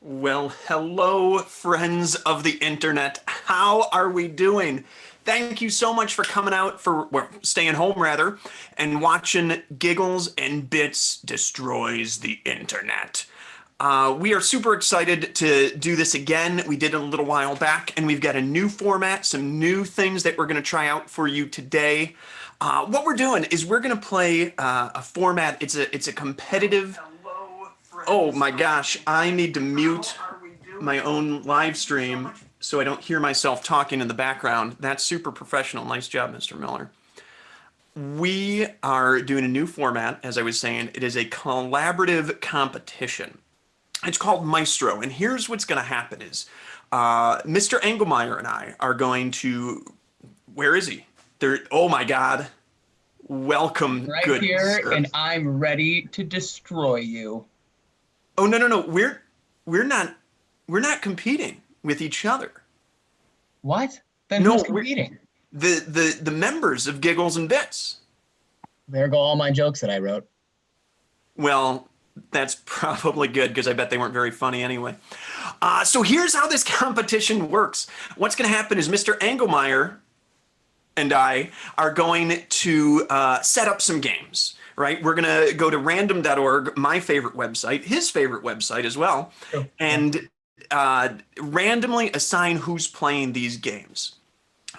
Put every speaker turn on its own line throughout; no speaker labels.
Well, hello, friends of the internet. How are we doing? Thank you so much for coming out staying home rather, and watching Giggles and Bits Destroys the Internet. We are super excited to do this again. We did it a little while back, and we've got a new format, some new things that we're going to try out for you today. What we're doing is we're going to play a format. It's a competitive. Oh my gosh, I need to mute my own live stream so I don't hear myself talking in the background. That's super professional. Nice job, Mr. Miller. We are doing a new format, as I was saying. It is a collaborative competition. It's called Maestro, and here's what's going to happen is Mr. Engelmeyer and I are going to... Where is he? There. Oh my God. Welcome,
right
good
here,
sir.
and I'm ready to destroy you.
Oh no. We're not competing with each other.
What? Then
No,
who's competing?
The members of Giggles and Bits.
There go all my jokes that I wrote.
Well, that's probably good because I bet they weren't very funny anyway. So here's how this competition works. What's going to happen is Mr. Engelmeyer and I are going to set up some games. Right? We're going to go to random.org, my favorite website, his favorite website as well, and randomly assign who's playing these games.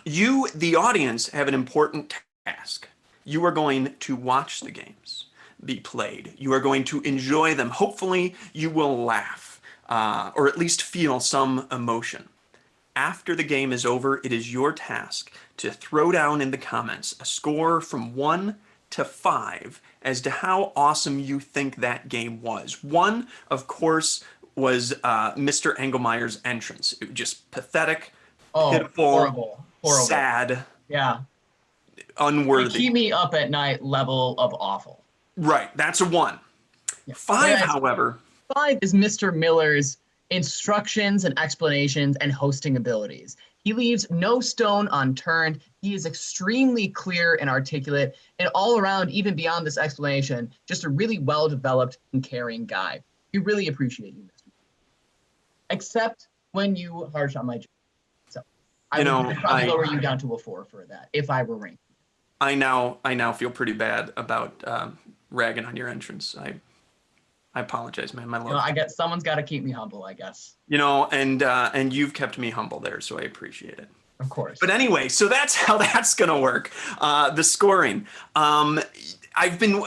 You, the audience, have an important task. You are going to watch the games be played. You are going to enjoy them. Hopefully, you will laugh or at least feel some emotion. After the game is over, it is your task to throw down in the comments a score from 1 to 5 as to how awesome you think that game was. 1, of course, was Mr. Engelmeyer's entrance. It was just pathetic, pitiful,
horrible.
sad,
yeah,
unworthy.
Keep me up at night level of awful.
Right, that's a 1.
Yeah.
5, however.
5 is Mr. Miller's instructions and explanations and hosting abilities. He leaves no stone unturned. He is extremely clear and articulate, and all around, even beyond this explanation, just a really well-developed and caring guy. We really appreciate you, Mr. Except when you harsh on my joke. So I would probably lower you down to a 4 for that, if I were ranked.
I now feel pretty bad about ragging on your entrance. I apologize, man. My love.
I guess someone's got to keep me humble, I guess.
And you've kept me humble there, so I appreciate it.
Of course.
But anyway, so that's how that's gonna work. The scoring. I've been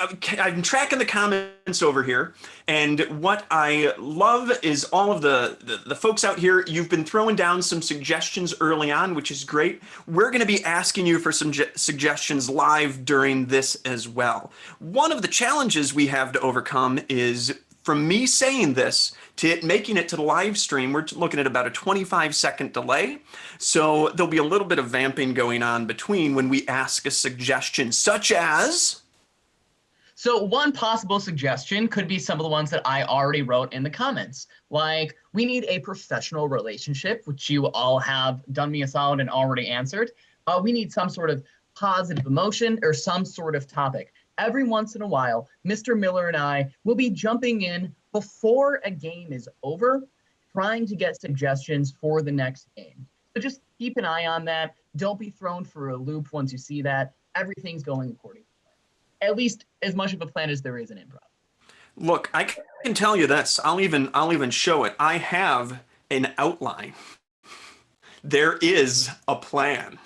tracking the comments over here, and what I love is all of the folks out here. You've been throwing down some suggestions early on, which is great. We're going to be asking you for some suggestions live during this as well. One of the challenges we have to overcome is from me saying this to it making it to the live stream. We're looking at about a 25-second delay. So there'll be a little bit of vamping going on between when we ask a suggestion, such as...
So one possible suggestion could be some of the ones that I already wrote in the comments. Like, we need a professional relationship, which you all have done me a solid and already answered. We need some sort of positive emotion or some sort of topic. Every once in a while, Mr. Miller and I will be jumping in before a game is over, trying to get suggestions for the next game. So just keep an eye on that. Don't be thrown for a loop once you see that. Everything's going according to plan. At least as much of a plan as there is in improv.
Look, I can tell you this. I'll even show it. I have an outline. There is a plan.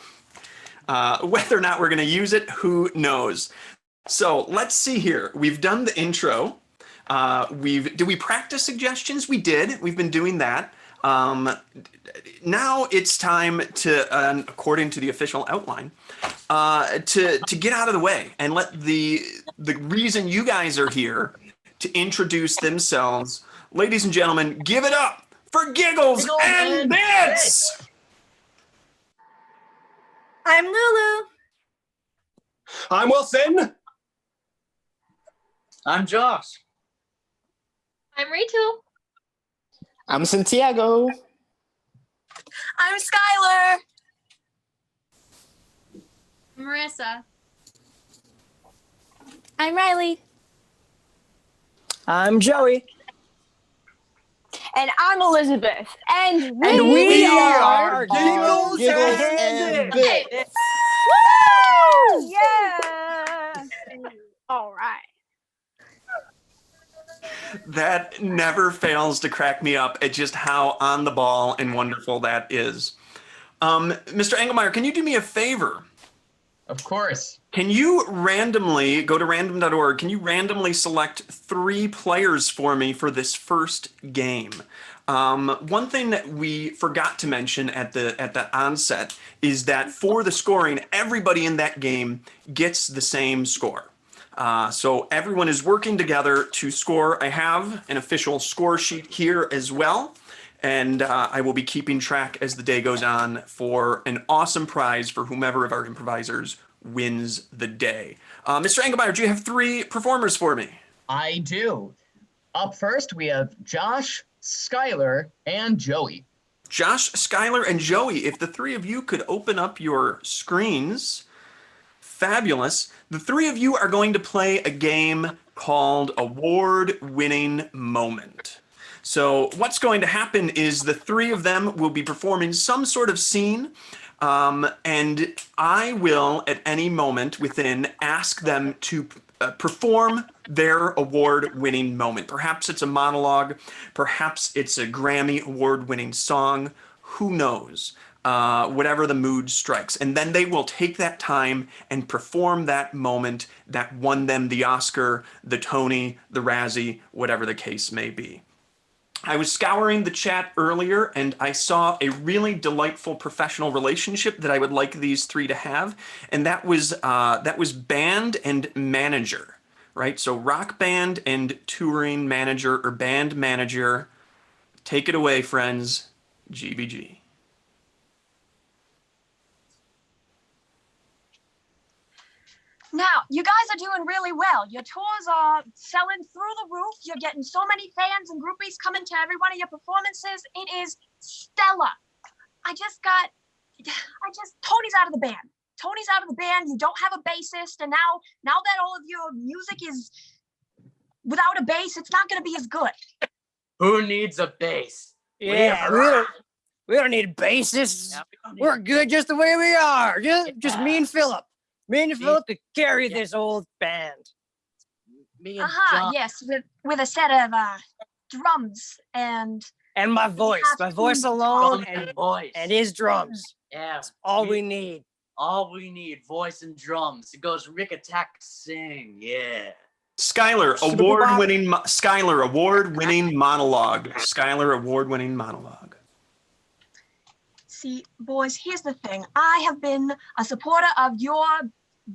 Whether or not we're going to use it, who knows? So let's see here. We've done the intro. Did we practice suggestions? We did. We've been doing that. Now it's time to, according to the official outline, to get out of the way and let the reason you guys are here to introduce themselves. Ladies and gentlemen, give it up for Giggles and Bits!
I'm Lulu.
I'm Wilson.
I'm Josh.
I'm Rachel.
I'm Santiago.
I'm Skylar. Marissa. I'm Riley.
I'm Joey.
And I'm Elizabeth. And
we
are
Giggles and Bits.
Woo! Yeah. All right.
That never fails to crack me up at just how on the ball and wonderful that is. Mr. Engelmeyer, can you do me a favor?
Of course.
Can you randomly go to random.org? Can you randomly select 3 players for me for this first game? One thing that we forgot to mention at the onset is that for the scoring, everybody in that game gets the same score. So everyone is working together to score. I have an official score sheet here as well. And I will be keeping track as the day goes on for an awesome prize for whomever of our improvisers wins the day. Mr. Engelmeyer, do you have 3 performers for me?
I do. Up first, we have Josh, Skylar, and Joey.
Josh, Skylar, and Joey, if the 3 of you could open up your screens. Fabulous. The 3 of you are going to play a game called Award-Winning Moment. So what's going to happen is the 3 of them will be performing some sort of scene, and I will, at any moment within, ask them to perform their award-winning moment. Perhaps it's a monologue, perhaps it's a Grammy award-winning song, who knows? Whatever the mood strikes. And then they will take that time and perform that moment that won them the Oscar, the Tony, the Razzie, whatever the case may be. I was scouring the chat earlier and I saw a really delightful professional relationship that I would like these 3 to have, and that was band and manager, right? So rock band and touring manager or band manager. Take it away, friends. GBG.
Now, you guys are doing really well. Your tours are selling through the roof. You're getting so many fans and groupies coming to every one of your performances. It is stellar. Tony's out of the band. Tony's out of the band. You don't have a bassist. And now that all of your music is without a bass, it's not going to be as good.
Who needs a bass?
Yeah, we don't need bassists. We're good just the way we are. Just me and Philip. Me and Philip could carry this old band.
Me and John.
Yes, with a set of drums and
my voice alone, and his drums.
Yeah,
that's all we need.
All we need, voice and drums. It goes Rick Attack sing, yeah.
Skylar, award-winning monologue. Skylar, award-winning monologue.
See, boys, here's the thing. I have been a supporter of your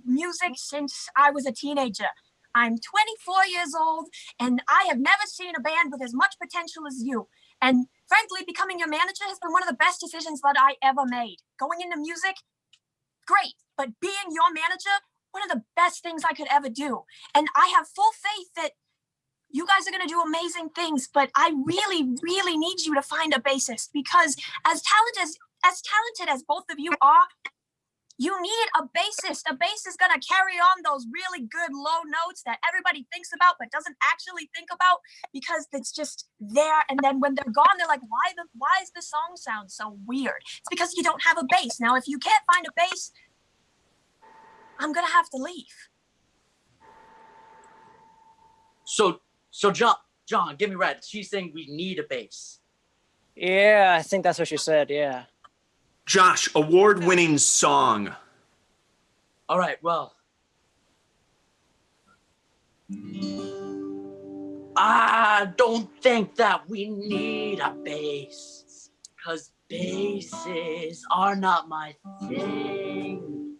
music since I was a teenager. I'm 24 years old, and I have never seen a band with as much potential as you. And frankly, becoming your manager has been one of the best decisions that I ever made. Going into music, great. But being your manager, one of the best things I could ever do. And I have full faith that you guys are going to do amazing things, but I really, really need you to find a bassist, because as talented as both of you are, you need a bassist. A bass is going to carry on those really good low notes that everybody thinks about but doesn't actually think about, because it's just there. And then when they're gone, they're like, why is the song sound so weird? It's because you don't have a bass. Now, if you can't find a bass, I'm going to have to leave.
So John, get me right. She's saying we need a bass.
Yeah, I think that's what she said, yeah.
Josh, award-winning song.
All right, well. I don't think that we need a bass, because basses are not my thing.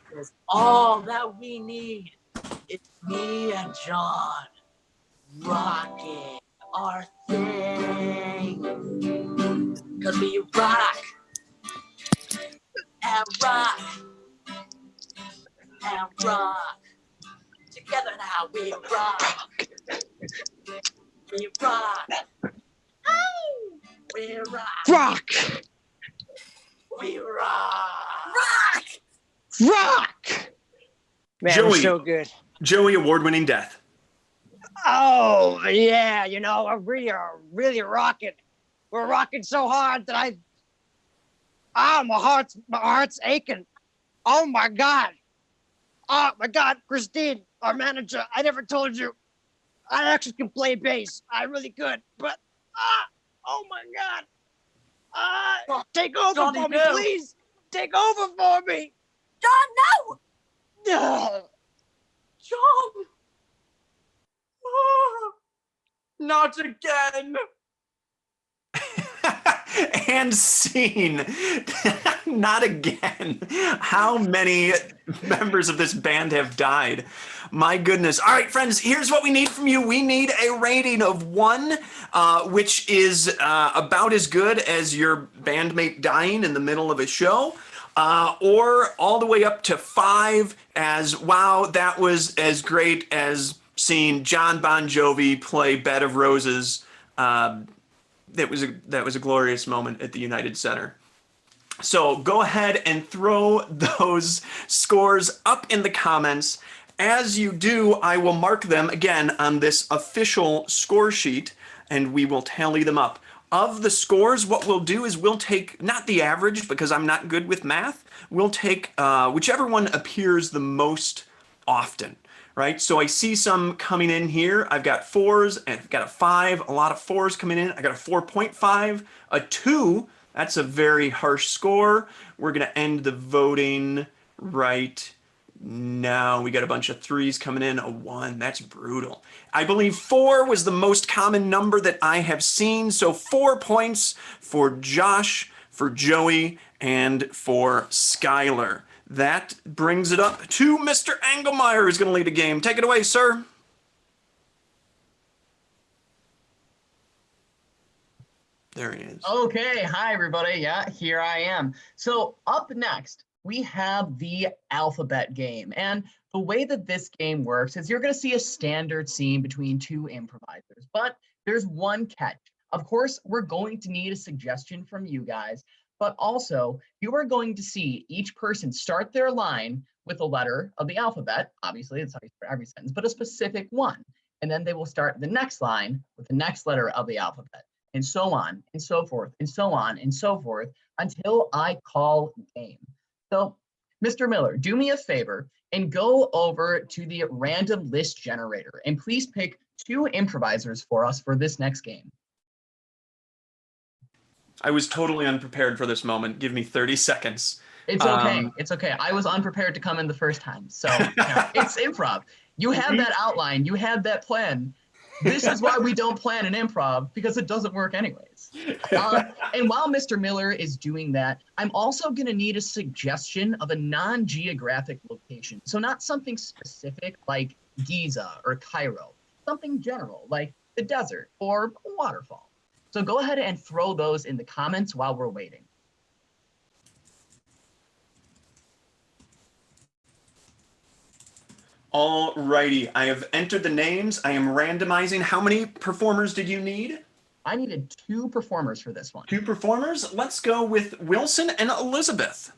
Because all that we need is me and John rocking our thing. Because we rock and rock and rock. Together now we rock. We rock. We rock.
Rock!
We rock.
Rock!
Rock!
Man,
Joey.
we're so good.
Joey, award-winning death.
Oh, yeah, we are really rocking. We're rocking so hard that my heart's aching. Oh my God. Oh my God, Christine, our manager, I never told you. I actually can play bass. I really could, but, oh my God. Take over
Johnny,
for me,
no.
please. Take over for me.
John, no!
John! Not again!
And scene. Not again. How many members of this band have died? My goodness. All right, friends, here's what we need from you. We need a rating of 1, which is about as good as your bandmate dying in the middle of a show, or all the way up to 5 as, wow, that was as great as seeing John Bon Jovi play Bed of Roses. That was a glorious moment at the United Center. So go ahead and throw those scores up in the comments. As you do, I will mark them again on this official score sheet, and we will tally them up. Of the scores, what we'll do is we'll take, not the average because I'm not good with math, we'll take whichever one appears the most often. Right, so I see some coming in here. I've got 4s, and I've got a 5, a lot of 4s coming in. I got a 4.5, a 2. That's a very harsh score. We're gonna end the voting right now. We got a bunch of 3s coming in, a 1. That's brutal. I believe 4 was the most common number that I have seen. So 4 points for Josh, for Joey, and for Skylar. That brings it up to Mr. Engelmeyer, who's going to lead a game. Take it away, sir. There he is.
Okay, hi everybody. Yeah, here I am. So up next, we have the alphabet game. And the way that this game works is you're going to see a standard scene between 2 improvisers, but there's one catch. Of course, we're going to need a suggestion from you guys, but also you are going to see each person start their line with a letter of the alphabet. Obviously, it's how you start every sentence, but a specific one. And then they will start the next line with the next letter of the alphabet, and so on, and so forth, and so on, and so forth, until I call game. So, Mr. Miller, do me a favor and go over to the random list generator, and please pick 2 improvisers for us for this next game.
I was totally unprepared for this moment. Give me 30 seconds.
It's okay. It's okay. I was unprepared to come in the first time. So it's improv. You had that outline. You had that plan. This is why we don't plan an improv, because it doesn't work anyways. And while Mr. Miller is doing that, I'm also going to need a suggestion of a non-geographic location. So not something specific like Giza or Cairo, something general like the desert or a waterfall. So go ahead and throw those in the comments while we're waiting.
All righty, I have entered the names. I am randomizing. How many performers did you need?
I needed 2 performers for this one.
2 performers? Let's go with Wilson and Elizabeth.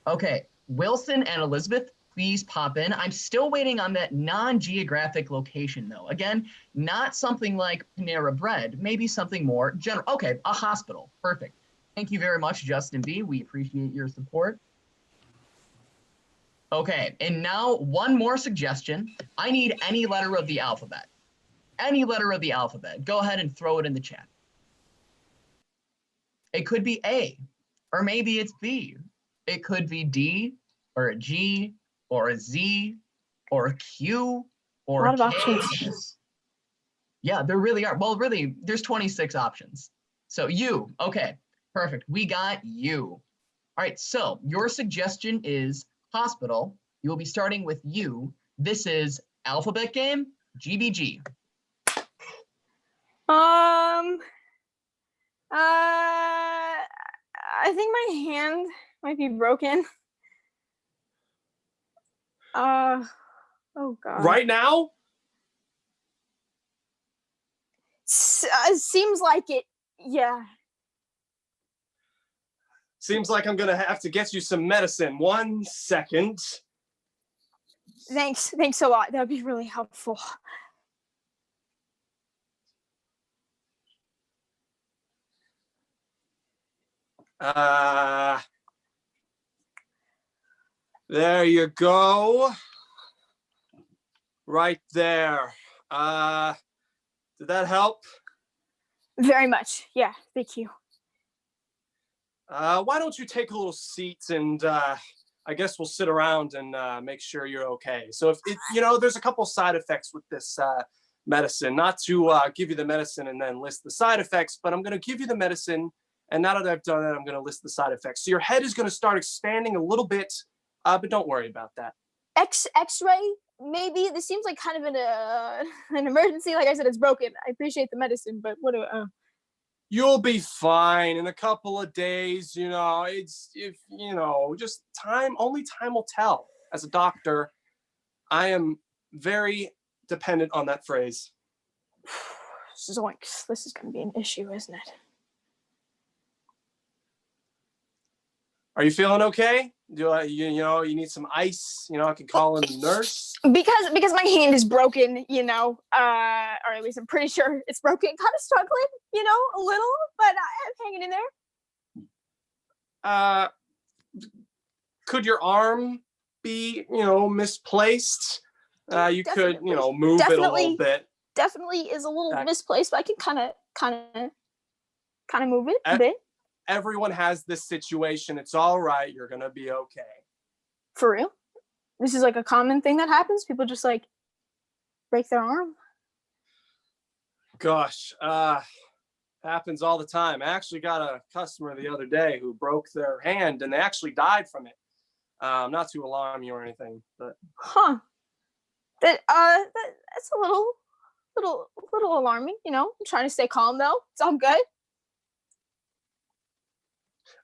Okay, Wilson and Elizabeth, please pop in. I'm still waiting on that non-geographic location though. Again, not something like Panera Bread, maybe something more general. Okay, a hospital, perfect. Thank you very much, Justin B. We appreciate your support. Okay, and now one more suggestion. I need any letter of the alphabet. Any letter of the alphabet. Go ahead and throw it in the chat. It could be A, or maybe it's B. It could be D, or a G, or a Z, or a Q, or
A lot of
K.
options.
Yeah, there really are. Well, really, there's 26 options. So U, okay, perfect. We got U. All right, so your suggestion is hospital. You will be starting with U. This is alphabet game, GBG.
I think my hand might be broken. Oh God.
Right now?
Seems like it. Yeah.
Seems like I'm gonna have to get you some medicine. 1 second.
Thanks a lot. That'd be really helpful.
There you go. Right there. Did that help?
Very much. Yeah, thank you.
Why don't you take a little seat and I guess we'll sit around and make sure you're okay. So if there's a couple side effects with this medicine, not to give you the medicine and then list the side effects, but I'm going to give you the medicine. And now that I've done that, I'm going to list the side effects. So your head is going to start expanding a little bit, but don't worry about that.
X-ray? Maybe this seems like kind of an emergency. Like I said, it's broken. I appreciate the medicine, but what do
You'll be fine in a couple of days. Just time. Only time will tell. As a doctor, I am very dependent on that phrase.
Zoinks! This is going to be an issue, isn't it?
Are you feeling okay? You need some ice? I can call in the nurse.
Because my hand is broken, or at least I'm pretty sure it's broken. Kind of struggling, a little, but I'm hanging in there.
Could your arm be, misplaced? You could, move it a little bit.
Definitely is a little misplaced, but I can kind of move it a bit.
Everyone has this situation. It's all right. You're gonna be okay.
For real? This is like a common thing that happens? People just like break their arm?
Gosh, happens all the time. I actually got a customer the other day who broke their hand and they actually died from it. Not to alarm you or anything, but
that's a little alarming, I'm trying to stay calm though. It's all good.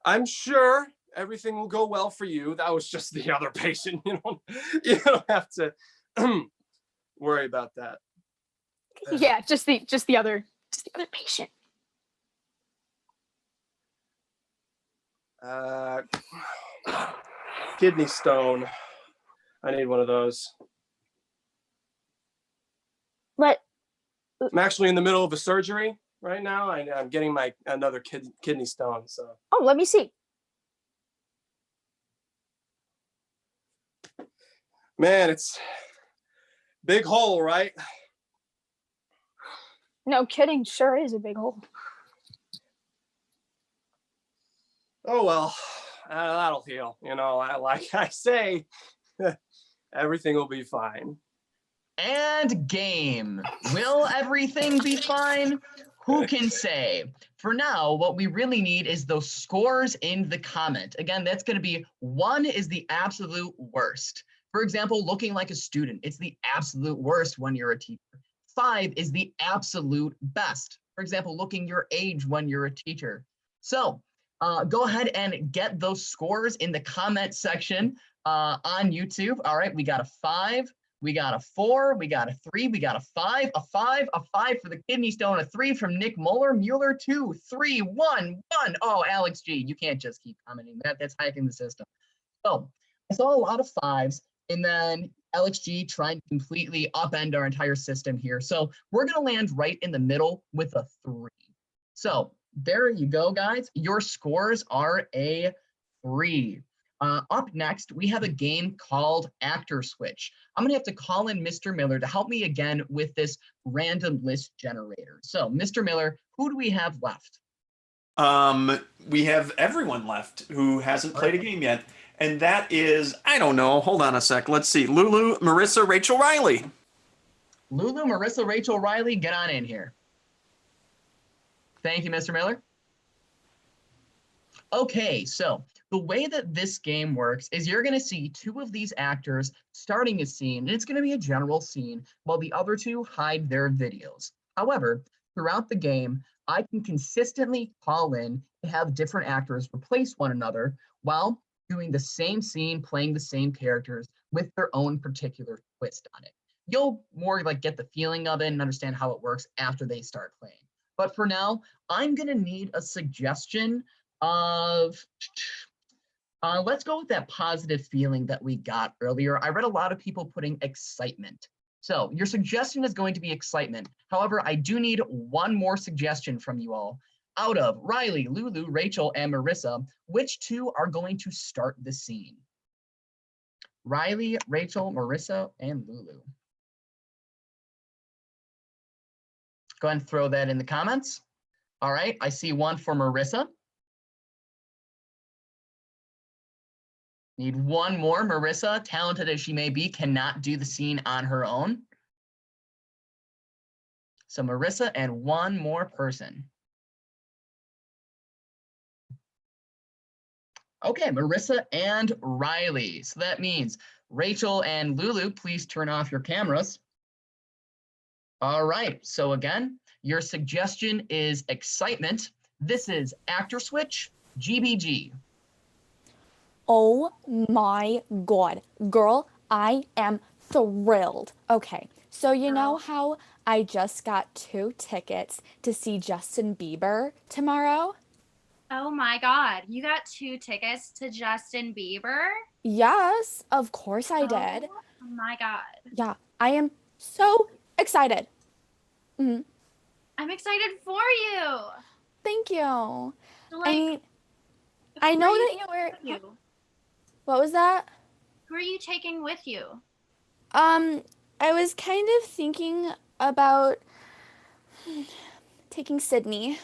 I'm sure everything will go well for you. That was just the other patient. You don't have to worry about that.
Yeah, just the other patient.
Kidney stone. I need one of those.
What?
I'm actually in the middle of a surgery right now. I'm getting another kidney stone. So.
Oh, let me see.
Man, it's big hole, right?
No kidding. Sure is a big hole.
Oh well, that'll heal. Like I say, everything will be fine.
And game. Will everything be fine? Who can say? For now, what we really need is those scores in the comment. Again, that's going to be 1 is the absolute worst. For example, looking like a student, it's the absolute worst when you're a teacher. 5 is the absolute best. For example, looking your age when you're a teacher. So go ahead and get those scores in the comment section on YouTube. All right, we got a 5. We got a 4, we got a 3, we got a 5, a 5, a 5 for the kidney stone, a 3 from Nick Mueller, 2, 3, 1, 1. Oh, Alex G, you can't just keep commenting that. That's hacking the system. So I saw a lot of 5s, and then Alex G trying to completely upend our entire system here. So we're going to land right in the middle with a 3. So there you go, guys. Your scores are a 3. Up next, we have a game called Actor Switch. I'm gonna have to call in Mr. Miller to help me again with this random list generator. So, Mr. Miller, who do we have left?
We have everyone left who hasn't played a game yet. And that is, I don't know, hold on a sec. Let's see, Lulu, Marissa, Rachel, Riley.
Lulu, Marissa, Rachel, Riley, get on in here. Thank you, Mr. Miller. Okay, so the way that this game works is you're going to see 2 of these actors starting a scene, and it's going to be a general scene, while the other 2 hide their videos. However, throughout the game, I can consistently call in to have different actors replace one another while doing the same scene, playing the same characters with their own particular twist on it. You'll more like get the feeling of it and understand how it works after they start playing. But for now, I'm going to need a suggestion of, let's go with that positive feeling that we got earlier. I read a lot of people putting excitement. So your suggestion is going to be excitement. However, I do need one more suggestion from you all. Out of Riley, Lulu, Rachel, and Marissa, which two are going to start the scene? Riley, Rachel, Marissa, and Lulu. Go ahead and throw that in the comments. All right, I see one for Marissa. Need one more. Marissa, talented as she may be, cannot do the scene on her own. So Marissa and one more person. Okay, Marissa and Riley. So that means Rachel and Lulu, please turn off your cameras. All right, so again, your suggestion is excitement. This is actor switch, GBG.
Oh my God, girl, I am thrilled. Okay, so you know how I just got 2 tickets to see Justin Bieber tomorrow?
Oh my God, you got 2 tickets to Justin Bieber?
Yes, of course I did.
Oh my God.
Yeah, I am so excited. Mhm.
I'm excited for you.
Thank you.
So,
I
like,
mean,
who
I
are
know
you
that you were.
taking with you?
What was that?
Who are you taking with you?
I was kind of thinking about taking Sydney.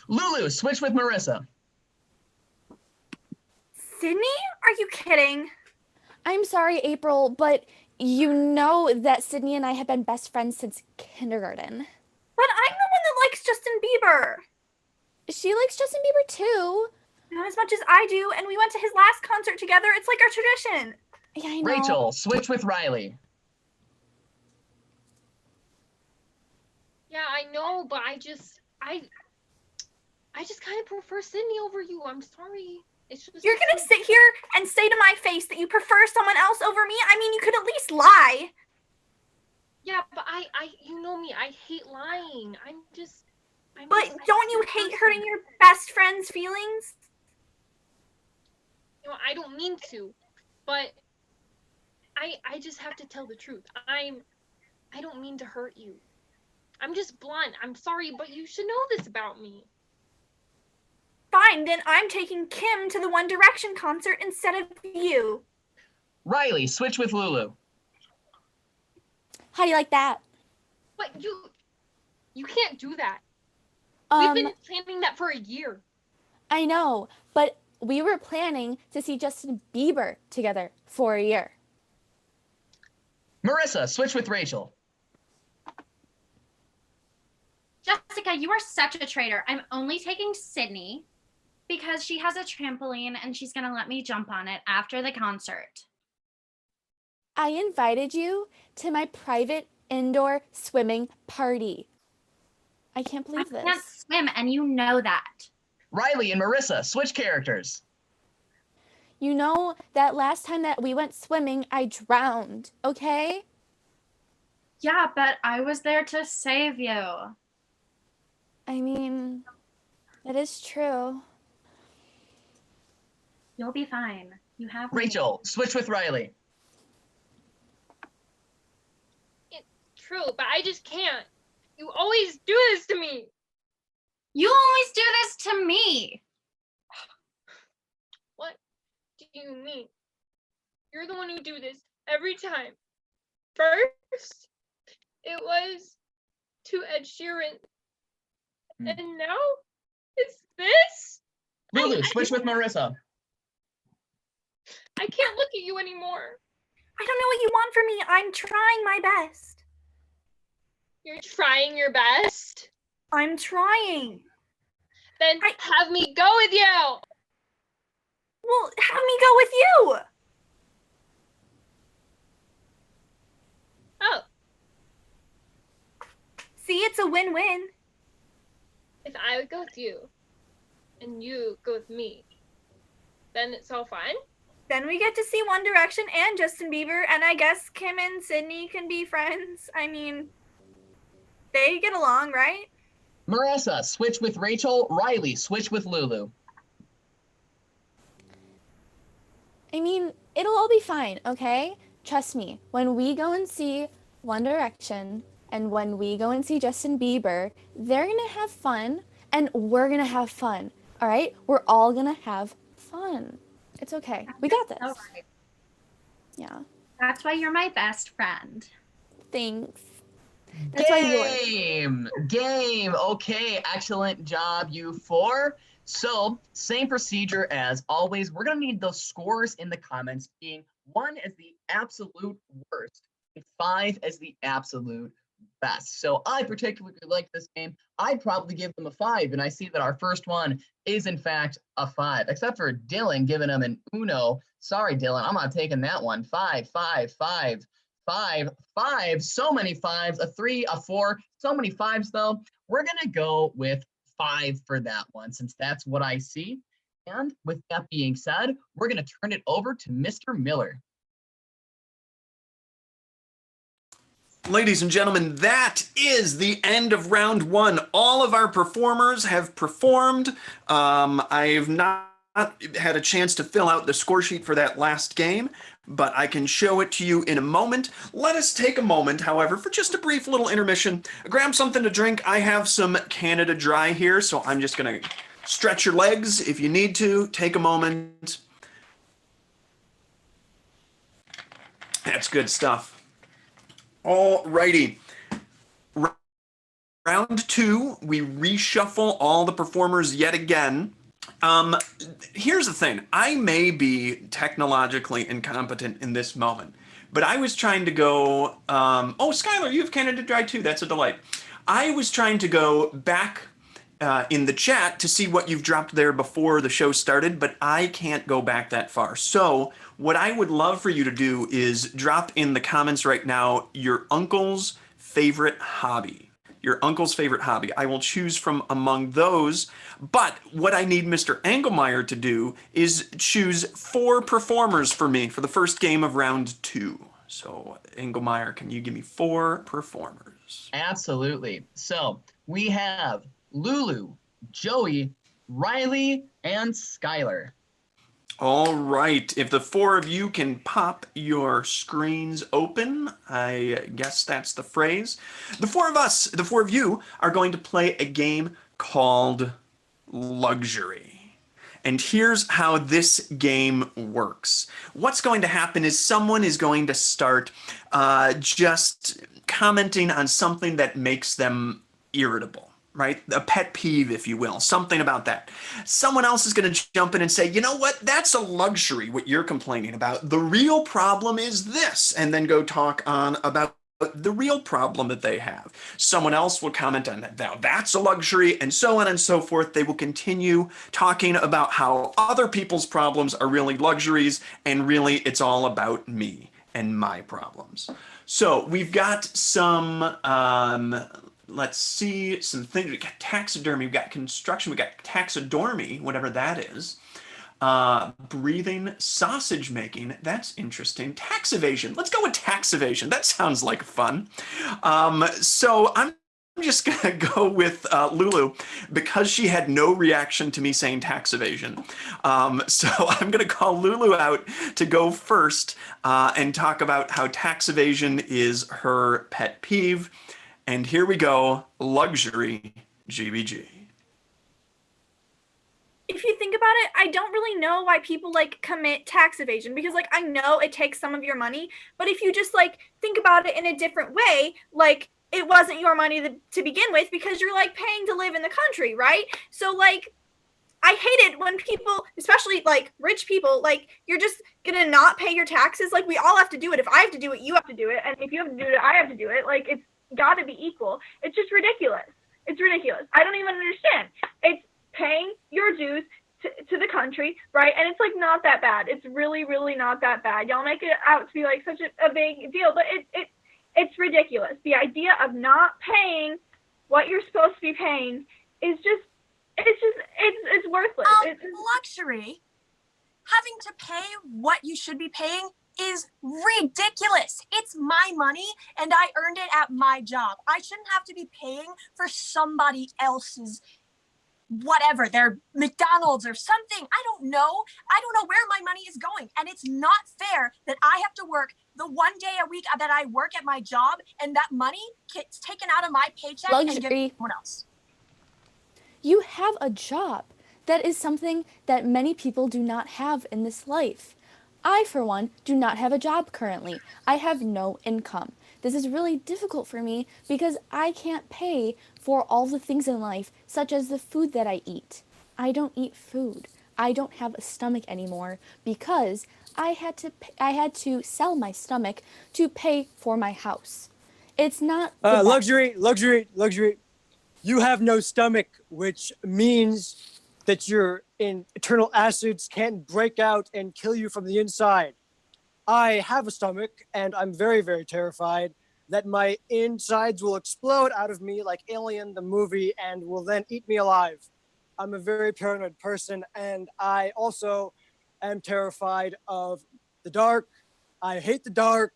Lulu, switch with Marissa.
Sydney? Are you kidding?
I'm sorry, April, but you know that Sydney and I have been best friends since kindergarten.
But I'm the one that likes Justin Bieber.
She likes Justin Bieber too.
Not as much as I do, and we went to his last concert together. It's like our tradition.
Yeah, I know.
Rachel, switch with Riley.
Yeah, I know, but I just kind of prefer Sydney over you. I'm sorry. It's just
You're gonna sit here and say to my face that you prefer someone else over me? I mean, you could at least lie.
Yeah, but you know me. I hate lying.
But don't you hate hurting your best friend's feelings?
You know, I don't mean to, but I just have to tell the truth. I don't mean to hurt you. I'm just blunt. I'm sorry, but you should know this about me.
Fine, then I'm taking Kim to the One Direction concert instead of you.
Riley, switch with Lulu.
How do you like that?
But you can't do that. We've been planning that for a year.
I know, but we were planning to see Justin Bieber together for a year.
Marissa, switch with Rachel.
Jessica, you are such a traitor. I'm only taking Sydney because she has a trampoline and she's going to let me jump on it after the concert.
I invited you to my private indoor swimming party. I can't believe this.
I can't swim, and you know that.
Riley and Marissa, switch characters.
You know that last time that we went swimming, I drowned, okay?
Yeah, but I was there to save you.
I mean, that is true.
You'll be fine. You have me.
Rachel, switch with Riley.
It's true, but I just can't. You always do this to me.
You always do this to me.
What do you mean? You're the one who do this every time. First, it was to Ed Sheeran. And now it's this?
Lulu, switch with Marissa.
I can't look at you anymore.
I don't know what you want from me. I'm trying my best.
You're trying your best?
I'm trying.
Then have me go with you.
Well, have me go with you.
Oh.
See, it's a win-win.
If I would go with you and you go with me, then it's all fine.
Then we get to see One Direction and Justin Bieber, and I guess Kim and Sydney can be friends. I mean, they get along, right?
Marissa, switch with Rachel. Riley, switch with Lulu.
I mean, it'll all be fine, okay? Trust me, when we go and see One Direction and when we go and see Justin Bieber, they're gonna have fun and we're gonna have fun. All right? We're all gonna have fun. It's okay. We got this.
All right.
Yeah.
That's why you're my best friend.
Thanks. That's why you're.
Game. Okay, excellent job, you four. So, same procedure as always. We're going to need those scores in the comments, being 1 as the absolute worst and 5 as the absolute best. So, I particularly like this game. I'd probably give them a 5, and I see that our first one is, in fact, a 5, except for Dylan giving them an uno. Sorry, Dylan, I'm not taking that one. 5, 5, 5. 5, 5, so many 5s, a 3, a 4, so many 5s though. We're gonna go with 5 for that one, since that's what I see. And with that being said, we're gonna turn it over to Mr. Miller.
Ladies and gentlemen, that is the end of round 1. All of our performers have performed. I've not had a chance to fill out the score sheet for that last game, but I can show it to you in a moment. Let us take a moment, however, for just a brief little intermission. Grab something to drink. I have some Canada Dry here, so I'm just going to stretch your legs if you need to. Take a moment. That's good stuff. All righty. Round 2, we reshuffle all the performers yet again. Here's the thing. I may be technologically incompetent in this moment, but I was trying to go, oh, Skylar, you have Canada Dry too. That's a delight. I was trying to go back in the chat to see what you've dropped there before the show started, but I can't go back that far. So what I would love for you to do is drop in the comments right now your uncle's favorite hobby. Your uncle's favorite hobby. I will choose from among those, but what I need Mr. Engelmeyer to do is choose 4 performers for me for the first game of round 2. So Engelmeyer, can you give me 4 performers?
Absolutely. So we have Lulu, Joey, Riley, and Skylar.
All right. If the 4 of you can pop your screens open, I guess that's the phrase. The 4 of us, the 4 of you, are going to play a game called Luxury. And here's how this game works. What's going to happen is someone is going to start just commenting on something that makes them irritable. Right? A pet peeve, if you will, something about that. Someone else is going to jump in and say, you know what, that's a luxury, what you're complaining about. The real problem is this, and then go talk on about the real problem that they have. Someone else will comment on that. Now that's a luxury, and so on and so forth. They will continue talking about how other people's problems are really luxuries, and really it's all about me and my problems. So we've got some let's see, some things. We got taxidermy, we got construction, we got taxidermy, whatever that is. Breathing, sausage making, that's interesting. Tax evasion, let's go with tax evasion. That sounds like fun. So I'm just gonna go with Lulu because she had no reaction to me saying tax evasion. So I'm gonna call Lulu out to go first and talk about how tax evasion is her pet peeve. And here we go, luxury GBG.
If you think about it, I don't really know why people like commit tax evasion, because like I know it takes some of your money, but if you just like think about it in a different way, like it wasn't your money to begin with because you're like paying to live in the country, right? So like I hate it when people, especially like rich people, like you're just gonna not pay your taxes. Like we all have to do it. If I have to do it, you have to do it, and if you have to do it, I have to do it. Like it's got to be equal. It's just ridiculous. It's ridiculous. I don't even understand. It's paying your dues to the country, right? And it's like not that bad. It's really, really not that bad. Y'all make it out to be like such a big deal, but it's ridiculous. The idea of not paying what you're supposed to be paying is just it's worthless.
Luxury, having to pay what you should be paying is ridiculous. It's my money and I earned it at my job. I shouldn't have to be paying for somebody else's whatever, their McDonald's or something. I don't know. I don't know where my money is going. And it's not fair that I have to work the 1 day a week that I work at my job and that money gets taken out of my paycheck and given to someone else.
You have a job. That is something that many people do not have in this life. I, for one, do not have a job currently. I have no income. This is really difficult for me because I can't pay for all the things in life, such as the food that I eat. I don't eat food. I don't have a stomach anymore because I had to sell my stomach to pay for my house. It's not the best.
Luxury. You have no stomach, which means that your internal acids can't break out and kill you from the inside. I have a stomach, and I'm very, very terrified that my insides will explode out of me like Alien the movie and will then eat me alive. I'm a very paranoid person, and I also am terrified of the dark. I hate the dark.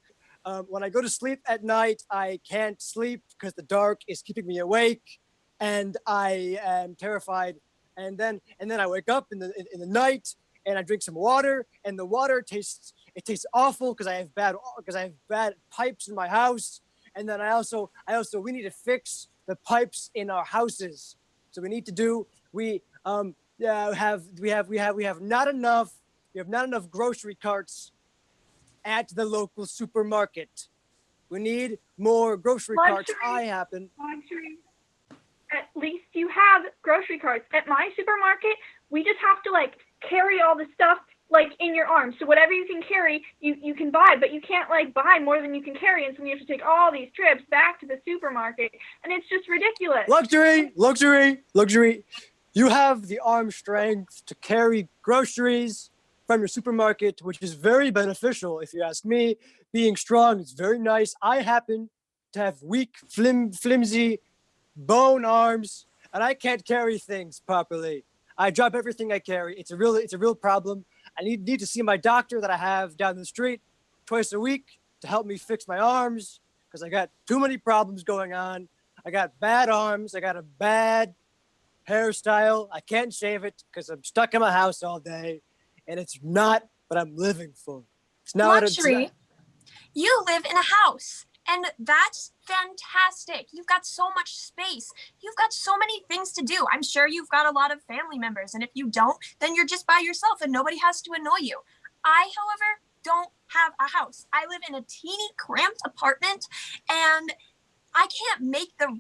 When I go to sleep at night, I can't sleep because the dark is keeping me awake, and I am terrified. And then I wake up in the night, and I drink some water, and the water tastes awful because I have bad pipes in my house. And then we need to fix the pipes in our houses. So we have not enough grocery carts at the local supermarket. We need more grocery carts.
Luxury. At least you have grocery carts. At my supermarket, we just have to like carry all the stuff like in your arms. So whatever you can carry, you can buy, but you can't like buy more than you can carry. And so you have to take all these trips back to the supermarket. And it's just ridiculous.
Luxury. You have the arm strength to carry groceries from your supermarket, which is very beneficial, if you ask me. Being strong is very nice. I happen to have weak, flimsy bone arms, and I can't carry things properly. I drop everything I carry. It's a real problem. I need to see my doctor that I have down the street twice a week to help me fix my arms because I got too many problems going on. I got bad arms. I got a bad hairstyle. I can't shave it because I'm stuck in my house all day, and it's not what I'm living for. It's not
Luxury. You live in a house, and that's fantastic. You've got so much space. You've got so many things to do. I'm sure you've got a lot of family members, and if you don't, then you're just by yourself and nobody has to annoy you. I, however, don't have a house. I live in a teeny cramped apartment, and I can't make the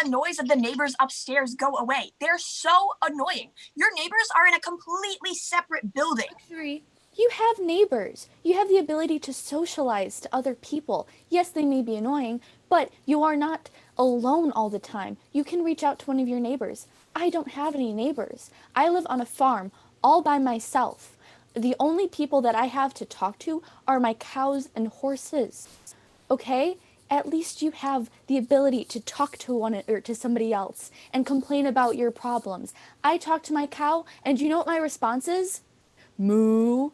noise of the neighbors upstairs go away. They're so annoying. Your neighbors are in a completely separate building.
Luxury. You have neighbors. You have the ability to socialize to other people. Yes, they may be annoying, but you are not alone all the time. You can reach out to one of your neighbors. I don't have any neighbors. I live on a farm all by myself. The only people that I have to talk to are my cows and horses. Okay? At least you have the ability to talk to somebody else and complain about your problems. I talk to my cow, and you know what my response is? Moo.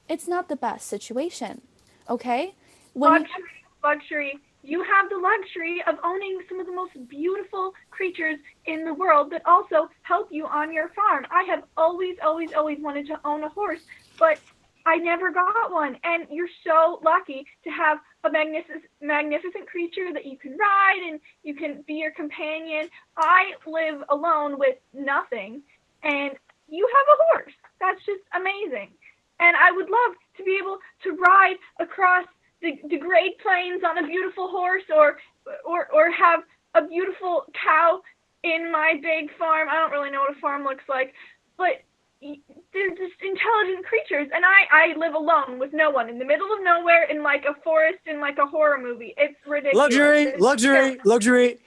It's not the best situation, okay?
Luxury. You have the luxury of owning some of the most beautiful creatures in the world that also help you on your farm. I have always wanted to own a horse, but I never got one. And you're so lucky to have a magnificent creature that you can ride and you can be your companion. I live alone with nothing, and you have a horse. That's just amazing. And I would love to be able to ride across the Great Plains on a beautiful horse or have a beautiful cow in my big farm. I don't really know what a farm looks like, but they're just intelligent creatures. And I live alone with no one in the middle of nowhere in like a forest in like a horror movie. It's ridiculous.
Luxury.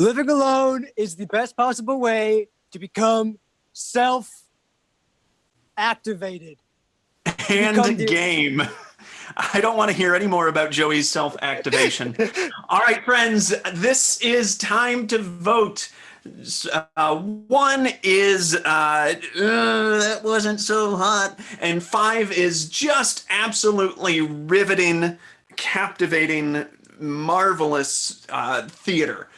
Living alone is the best possible way to become self-activated.
Game. I don't want to hear any more about Joey's self-activation. All right, friends, this is time to vote. One is that wasn't so hot, and 5 is just absolutely riveting, captivating, marvelous theater.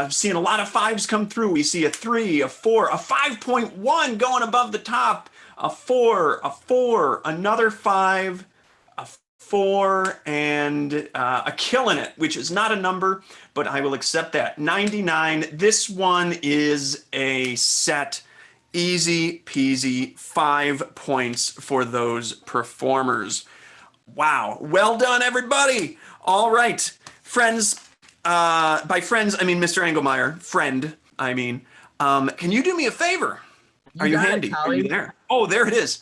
Seeing a lot of 5s come through. We see a 3, a 4, a 5.1 going above the top. A 4, another 5, a 4, and a killing it, which is not a number, but I will accept that. 99. This one is a set. Easy peasy. 5 points for those performers. Wow. Well done, everybody. All right. Friends, by friends, I mean Mr. Engelmeyer. Friend, I mean. Can you do me a favor? Are you
got it,
handy? Are
Callie.
you there? Oh, there it is.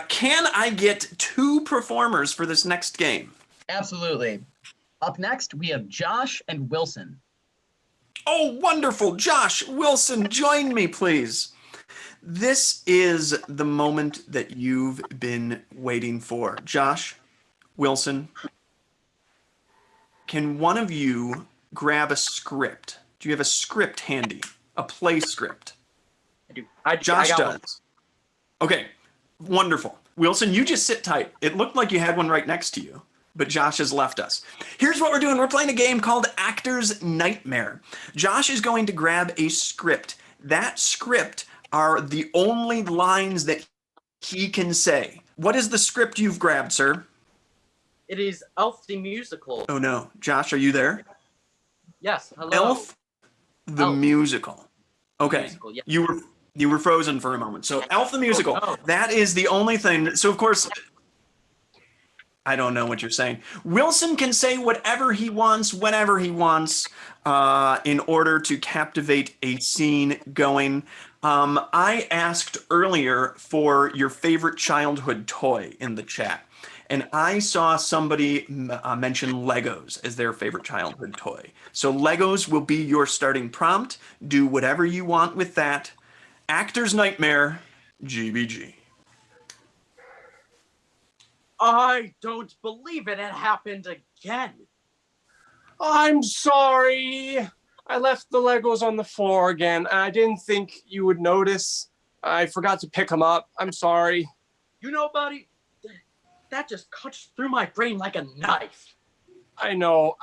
Can I get 2 performers for this next game?
Absolutely. Up next, we have Josh and Wilson.
Oh, wonderful. Josh, Wilson, join me, please. This is the moment that you've been waiting for. Josh, Wilson, can one of you grab a script? Do you have a script handy? A play script?
I do.
Josh
got
does.
one.
Okay, wonderful. Wilson, you just sit tight. It looked like you had one right next to you, but Josh has left us. Here's what we're doing. We're playing a game called Actor's Nightmare. Josh is going to grab a script. That script are the only lines that he can say. What is the script you've grabbed, sir?
It is Elf the Musical.
Oh no. Josh, are you there?
Yes, hello.
Elf the
Elf.
Musical. Okay.
Musical, yeah.
You were frozen for a moment. So Elf the Musical,
no.
that is the only thing. So of course, I don't know what you're saying. Wilson can say whatever he wants, whenever he wants, in order to captivate a scene going. I asked earlier for your favorite childhood toy in the chat. And I saw somebody mention Legos as their favorite childhood toy. So Legos will be your starting prompt. Do whatever you want with that. Actor's Nightmare, GBG.
I don't believe it. It happened again.
I'm sorry. I left the Legos on the floor again. I didn't think you would notice. I forgot to pick them up. I'm sorry.
You know, buddy, that just cuts through my brain like a knife.
I know.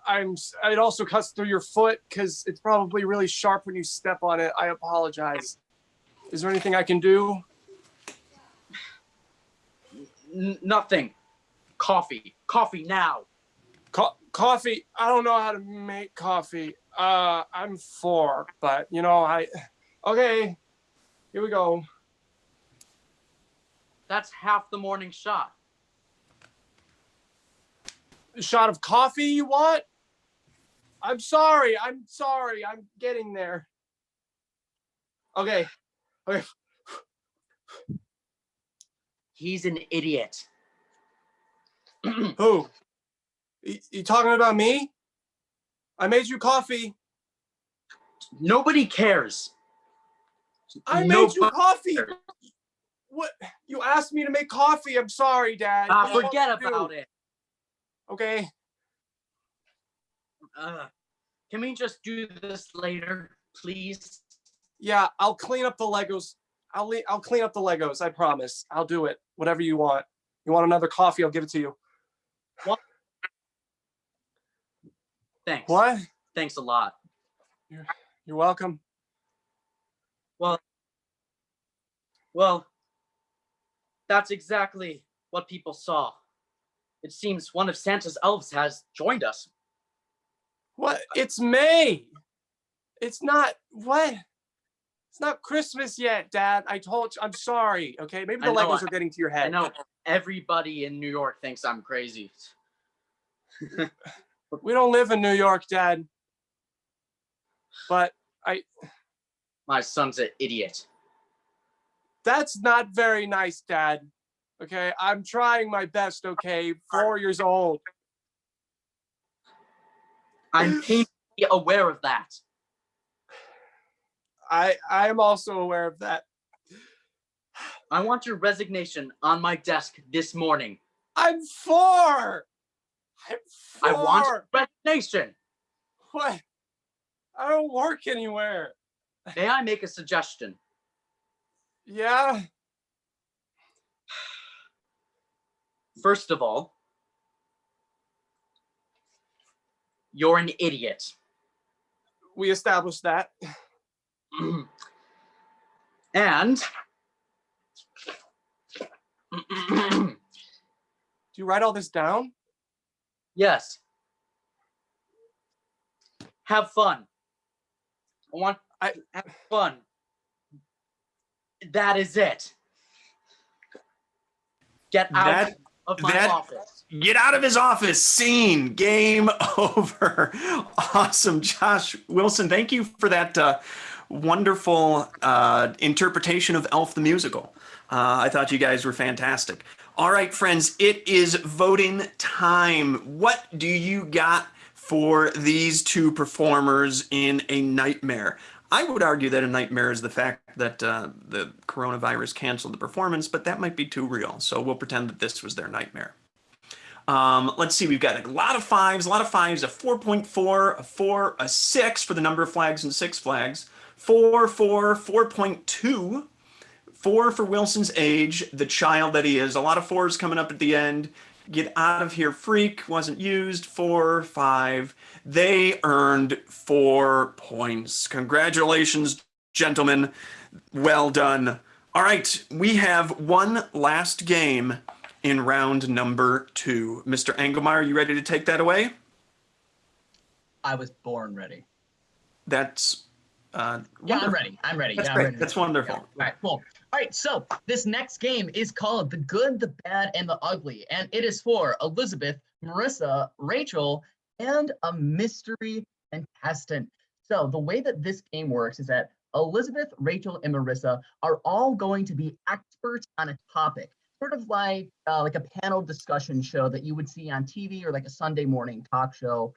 It also cuts through your foot because it's probably really sharp when you step on it. I apologize. Is there anything I can do?
Nothing. Coffee. Coffee now.
Coffee. I don't know how to make coffee. I'm 4, but okay. Here we go.
That's half the morning shot.
A shot of coffee you want? I'm sorry. I'm getting there. Okay.
He's an idiot.
Who? You talking about me? I made you coffee.
Nobody cares.
I made you coffee. What? You asked me to make coffee. I'm sorry, Dad.
Forget about it.
Okay.
Can we just do this later, please?
Yeah, I'll clean up the Legos. I'll clean up the Legos. I promise. I'll do it. Whatever you want. You want another coffee? I'll give it to you.
What? Thanks.
What?
Thanks a lot.
You're welcome.
Well, that's exactly what people saw. It seems one of Santa's elves has joined us.
What? It's May. It's not what? It's not Christmas yet, Dad. I told you. I'm sorry. Okay, maybe the Legos are getting to your head.
I know everybody in New York thinks I'm crazy.
We don't live in New York, Dad. But
My son's an idiot.
That's not very nice, Dad. Okay, I'm trying my best, okay? 4 years old.
I'm painfully aware of that.
I'm also aware of that.
I want your resignation on my desk this morning.
I'm 4.
I want resignation.
What? I don't work anywhere.
May I make a suggestion?
Yeah?
First of all, you're an idiot.
We established that.
And
you write all this down?
Yes. Have fun. I have fun. That is it. Get out of my office.
Get out of his office. Scene. Game over. Awesome. Josh Wilson, thank you for that wonderful interpretation of Elf the Musical. I thought you guys were fantastic. All right, friends, it is voting time. What do you got for these two performers in A Nightmare? I would argue that a nightmare is the fact that the coronavirus canceled the performance, but that might be too real. So we'll pretend that this was their nightmare. Let's see, we've got a lot of fives, a 4.4, a 4, a 6 for the number of flags and Six Flags, 4, 4, 4.2, 4 for Wilson's age, the child that he is. A lot of 4s coming up at the end. Get out of here, freak, wasn't used. 4, 5. They earned 4 points. Congratulations, gentlemen. Well done. All right, we have one last game in round number 2. Mr. Engelmeyer, you ready to take that away?
I was born ready.
That's
yeah, I'm ready. I'm ready.
That's
yeah,
great.
I'm ready.
That's wonderful.
Yeah. All right, cool. All right, so this next game is called The Good, the Bad, and the Ugly, and it is for Elizabeth, Marissa, Rachel, and a mystery contestant. So the way that this game works is that Elizabeth, Rachel, and Marissa are all going to be experts on a topic, sort of like a panel discussion show that you would see on TV or like a Sunday morning talk show,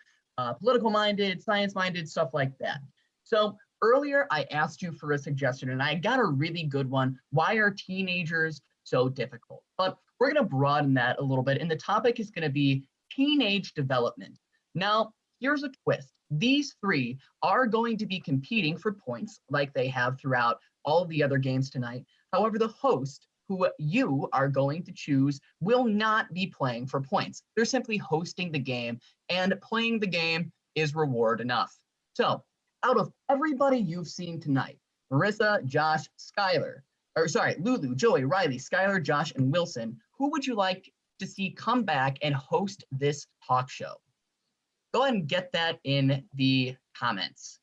political-minded, science-minded, stuff like that. So earlier, I asked you for a suggestion, and I got a really good one. Why are teenagers so difficult? But we're going to broaden that a little bit, and the topic is going to be teenage development. Now, here's a twist. These three are going to be competing for points like they have throughout all of the other games tonight. However, the host, who you are going to choose, will not be playing for points. They're simply hosting the game, and playing the game is reward enough. So, out of everybody you've seen tonight, Marissa, Josh, Lulu, Joey, Riley, Skylar, Josh, and Wilson, who would you like to see come back and host this talk show? Go ahead and get that in the comments.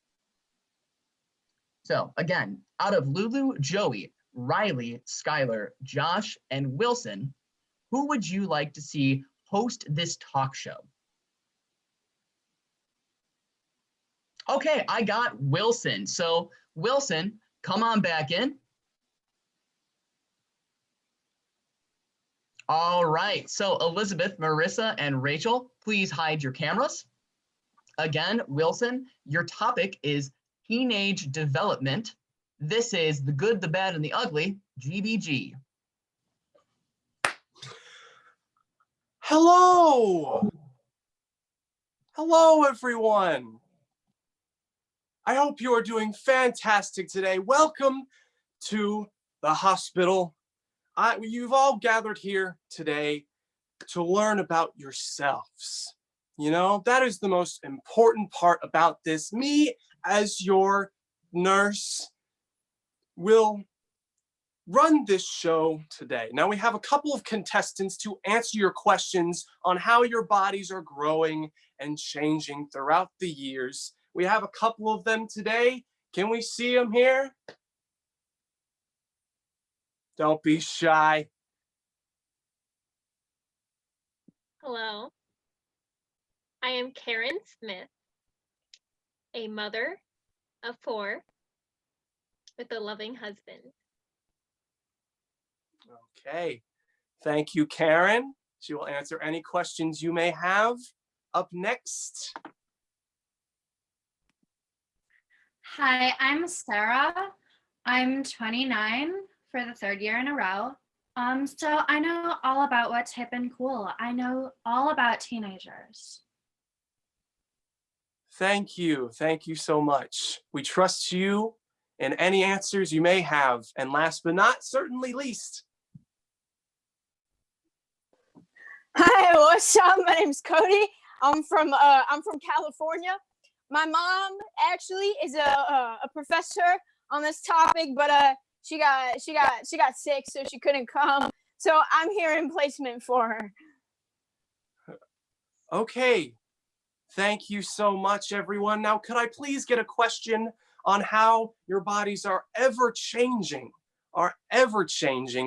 So again, out of Lulu, Joey, Riley, Skylar, Josh, and Wilson, who would you like to see host this talk show? Okay, I got Wilson. So Wilson, come on back in. All right, so Elizabeth, Marissa, and Rachel, please hide your cameras. Again, Wilson, your topic is teenage development. This is The Good, the Bad, and the Ugly, GBG.
Hello! Hello, everyone. I hope you are doing fantastic today. Welcome to the hospital. You've all gathered here today to learn about yourselves. You know, that is the most important part about this. Me, as your nurse, will run this show today. Now, we have a couple of contestants to answer your questions on how your bodies are growing and changing throughout the years. We have a couple of them today. Can we see them here? Don't be shy.
Hello. I am Karen Smith, a mother of 4 with a loving husband.
Okay. Thank you, Karen. She will answer any questions you may have. Up next.
Hi, I'm Sarah. I'm 29 for the 3rd year in a row. So I know all about what's hip and cool. I know all about teenagers.
Thank you. Thank you so much. We trust you and any answers you may have. And last but not certainly least.
Hi, what's up? My name's Cody. I'm from California. My mom actually is a professor on this topic, but she got sick, so she couldn't come. So I'm here in placement for her.
Okay. Thank you so much, everyone. Now, could I please get a question on how your bodies are ever changing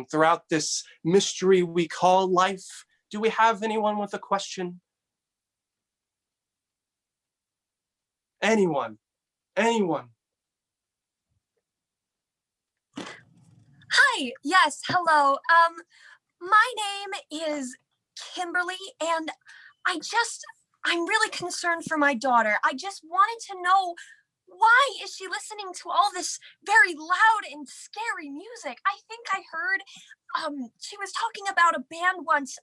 throughout this mystery we call life? Do we have anyone with a question? Anyone? Anyone?
Hi, yes, hello. My name is Kimberly, and I'm really concerned for my daughter. I just wanted to know, why is she listening to all this very loud and scary music? I think I heard she was talking about a band once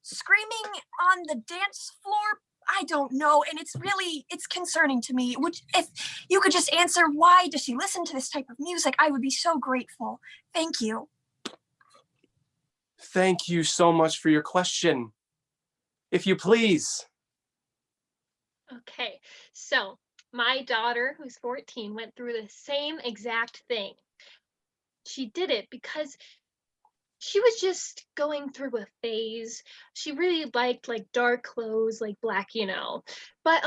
screaming on the dance floor. I don't know, and it's concerning to me. If you could just answer, why does she listen to this type of music, I would be so grateful. Thank you.
Thank you so much for your question. If you please.
Okay, so my daughter, who's 14, went through the same exact thing. She did it because she was just going through a phase. She really liked like dark clothes, like black, But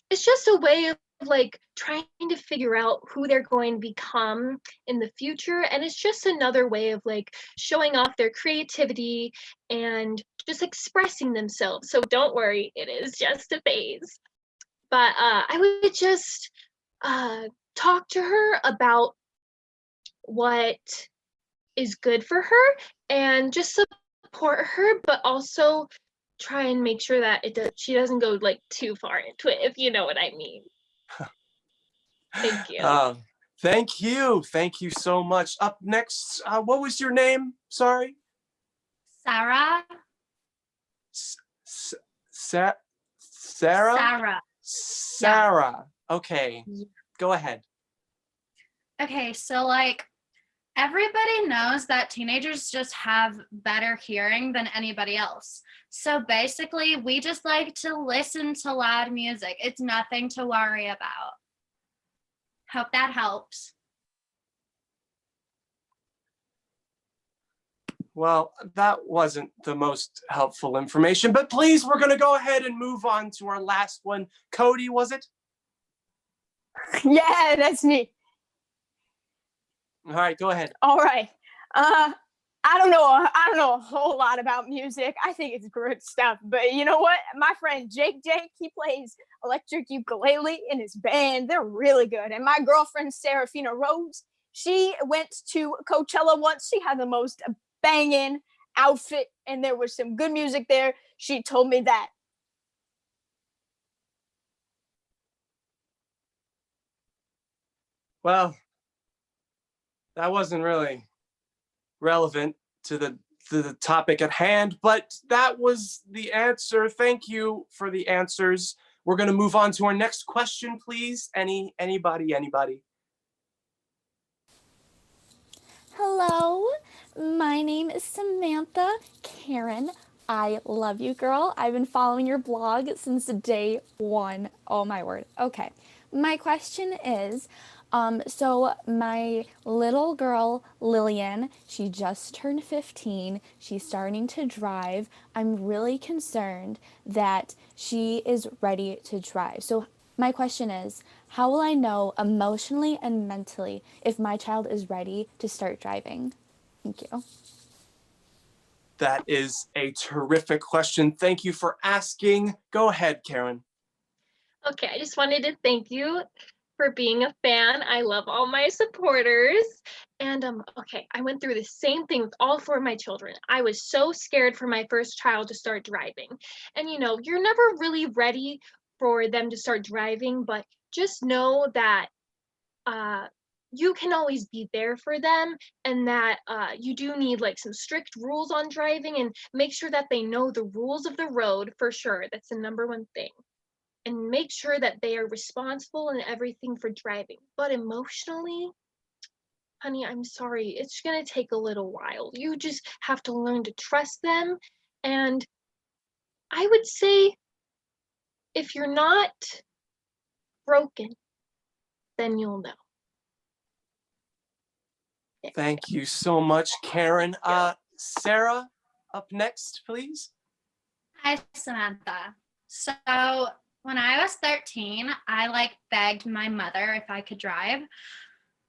it's just a way of like trying to figure out who they're going to become in the future, and it's just another way of like showing off their creativity and just expressing themselves. So don't worry, it is just a phase. But I would just talk to her about what is good for her and just support her, but also try and make sure that she doesn't go like too far into it, if you know what I mean. Thank you.
Thank you. Thank you so much. Up next, what was your name? Sorry.
Sarah.
Sarah?
Sarah.
Sarah. Okay. Go ahead.
Okay, so like everybody knows that teenagers just have better hearing than anybody else. So basically, we just like to listen to loud music. It's nothing to worry about. Hope that helps.
Well, that wasn't the most helpful information, but please, we're going to go ahead and move on to our last one. Cody, was it?
Yeah, that's me.
All right, go ahead.
All right. I don't know a whole lot about music. I think it's good stuff. But you know what? My friend Jake, he plays electric ukulele in his band. They're really good. And my girlfriend Serafina Rose, she went to Coachella once. She had the most banging outfit, and there was some good music there. She told me that.
Well, that wasn't really relevant to the topic at hand, but that was the answer. Thank you for the answers. We're going to move on to our next question, please. Anybody?
Hello, my name is Samantha Karen. I love you, girl. I've been following your blog since day one. Oh my word. Okay. My question is, so my little girl, Lillian, she just turned 15. She's starting to drive. I'm really concerned that she is ready to drive. So my question is, how will I know emotionally and mentally if my child is ready to start driving? Thank you.
That is a terrific question. Thank you for asking. Go ahead, Karen.
Okay, I just wanted to thank you for being a fan. I love all my supporters. And okay, I went through the same thing with all four of my children. I was so scared for my first child to start driving. And you're never really ready for them to start driving, but just know that you can always be there for them, and that you do need like some strict rules on driving, and make sure that they know the rules of the road for sure. That's the number one thing. And make sure that they are responsible and everything for driving. But emotionally, honey, I'm sorry, it's gonna take a little while. You just have to learn to trust them. And I would say, if you're not broken, then you'll know.
Thank you so much, Karen. Sarah, up next, please.
Hi, Samantha. So when I was 13, I begged my mother if I could drive,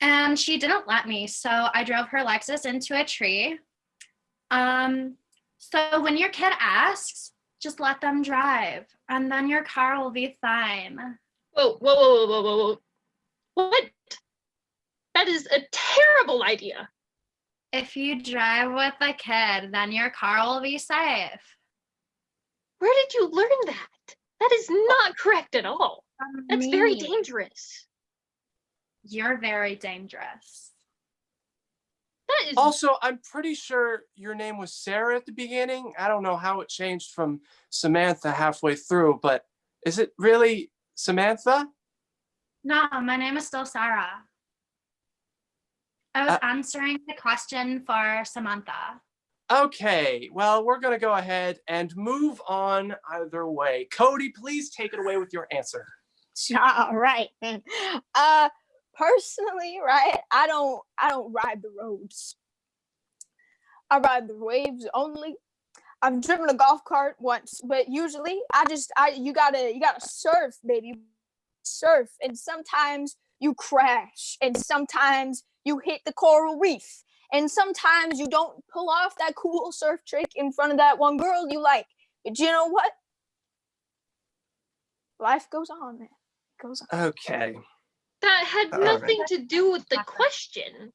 and she didn't let me. So I drove her Lexus into a tree. So when your kid asks, just let them drive, and then your car will be fine.
Whoa, whoa, whoa, whoa, whoa, whoa. What? That is a terrible idea.
If you drive with a kid, then your car will be safe.
Where did you learn that? That is not correct at all. That's very
Me.
dangerous.
You're very dangerous.
That is
Also, I'm pretty sure your name was Sarah at the beginning. I don't know how it changed from Samantha halfway through, but is it really Samantha?
No, my name is still Sarah. I was
Uh,
answering the question for Samantha.
Okay, well, we're going to go ahead and move on either way. Cody, please take it away with your answer.
All right, man. Personally, right, I don't ride the roads. I ride the waves only. I've driven a golf cart once, but usually you gotta surf, baby. Surf, and sometimes you crash, and sometimes you hit the coral reef, and sometimes you don't pull off that cool surf trick in front of that one girl you like. But you know what? Life goes on, man. It goes on.
Okay.
that had
All
nothing to do with the question.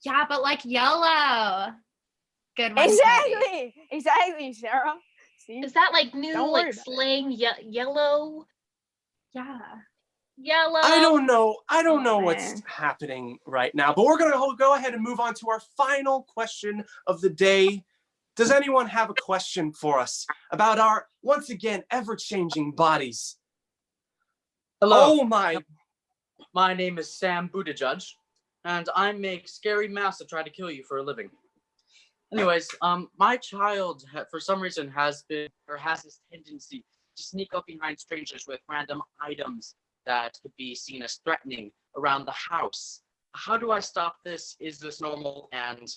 Yeah, but yellow. Good one. Cody.
Exactly, Sarah. See?
Is that new
Don't worry about it.
slang yellow?
Yeah.
Yellow.
I don't know
Oh,
what's
man.
happening right now, but we're going to go ahead and move on to our final question of the day. Does anyone have a question for us about our, once again, ever-changing bodies?
Hello.
Oh my.
My name is Sam Buttigieg, and I make scary masks that try to kill you for a living. Anyways, my child, for some reason, has this tendency to sneak up behind strangers with random items that could be seen as threatening around the house. How do I stop this? Is this normal, and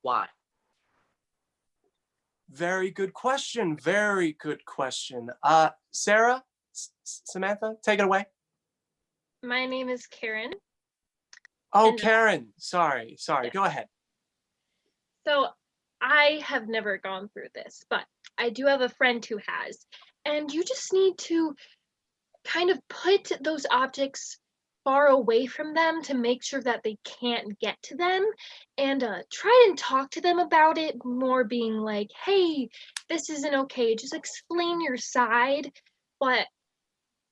why?
Very good question. Very good question. Sarah, Samantha, take it away.
My name is Karen.
Oh,
And-
Karen. Sorry. Go ahead.
So I have never gone through this, but I do have a friend who has. And you just need to kind of put those objects far away from them to make sure that they can't get to them, and try and talk to them about it more, being like, hey, this isn't okay. Just explain your side. But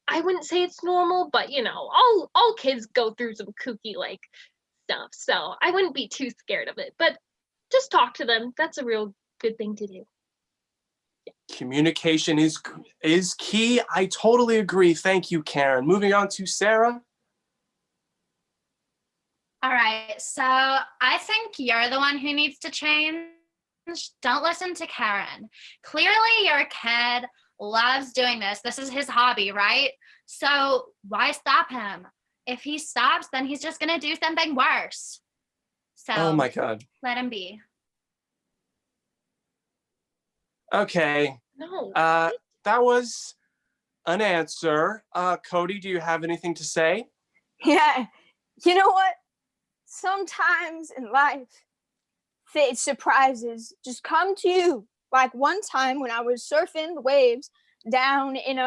I wouldn't say it's normal, but all kids go through some kooky stuff. So I wouldn't be too scared of it. But just talk to them. That's a real good thing to do.
Communication is key. I totally agree. Thank you, Karen. Moving on to Sarah.
All right. So I think you're the one who needs to change. Don't listen to Karen. Clearly, your kid loves doing this. This is his hobby, right? So why stop him? If he stops, then he's just going to do something worse. So
Oh my God.
let him be.
Okay.
No.
That was an answer. Cody, do you have anything to say?
Yeah. You know what? Sometimes in life, surprises just come to you. Like one time when I was surfing the waves down in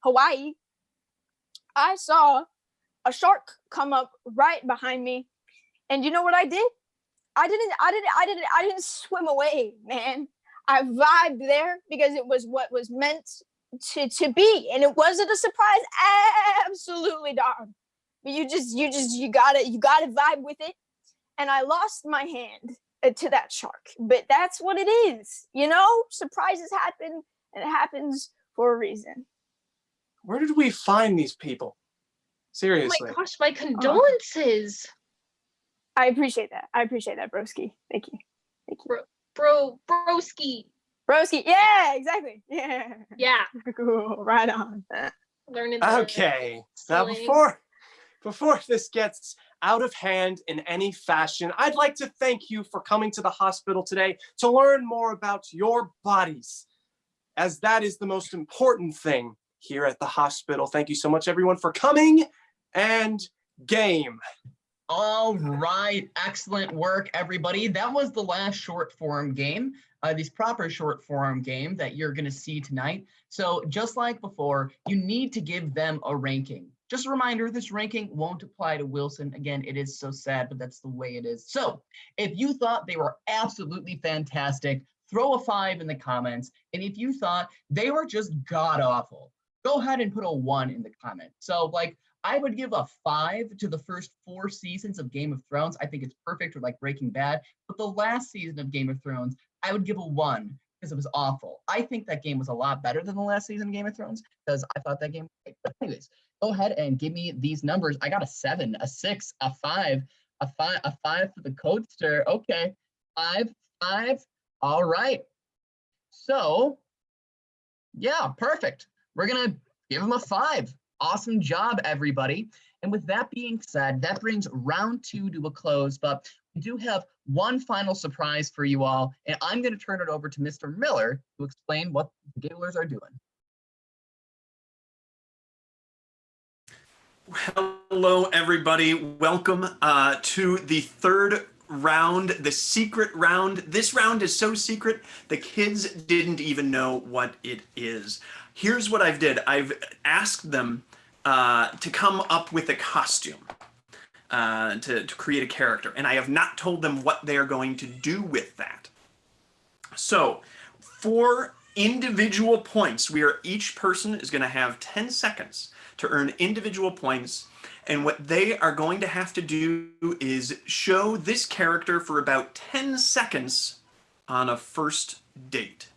Hawaii, I saw a shark come up right behind me, and you know what I did? I didn't swim away, man. I vibed there because it was what was meant to be, and it wasn't a surprise. Absolutely, dog. But you gotta vibe with it. And I lost my hand to that shark, but that's what it is. Surprises happen, and it happens for a reason.
Where did we find these people? Seriously.
Oh my gosh, my condolences.
I appreciate that, broski. Thank you.
Broski.
Broski, yeah, exactly. Yeah.
Yeah.
Cool, right on.
Learning the
Okay. Now
slang.
before this gets out of hand in any fashion, I'd like to thank you for coming to the hospital today to learn more about your bodies. as that is the most important thing here at the hospital. Thank you so much, everyone, for coming, and game.
All right, excellent work, everybody. That was the last short form game, this proper short form game that you're going to see tonight. So just like before, you need to give them a ranking. Just a reminder, this ranking won't apply to Wilson. Again, it is so sad, but that's the way it is. So if you thought they were absolutely fantastic, throw a 5 in the comments. And if you thought they were just god awful, go ahead and put a 1 in the comment. So like, I would give a 5 to the first 4 seasons of Game of Thrones. I think it's perfect, or like Breaking Bad. But the last season of Game of Thrones, I would give a 1 because it was awful. I think that game was a lot better than the last season of Game of Thrones because I thought that game was great. But anyways, go ahead and give me these numbers. I got a 7, a 6, a 5, a 5 for the Codester. Okay, 5, 5. All right. So, yeah, perfect. We're going to give them a 5. Awesome job, everybody. And with that being said, that brings round 2 to a close, but we do have one final surprise for you all, and I'm going to turn it over to Mr. Miller to explain what the Gigglers are doing.
Hello, everybody. Welcome to the third round, the secret round. This round is so secret, the kids didn't even know what it is. Here's what I've asked them to come up with a costume to create a character, and I have not told them what they are going to do with that. So for individual points, each person is going to have 10 seconds to earn individual points, and what they are going to have to do is show this character for about 10 seconds on a first date.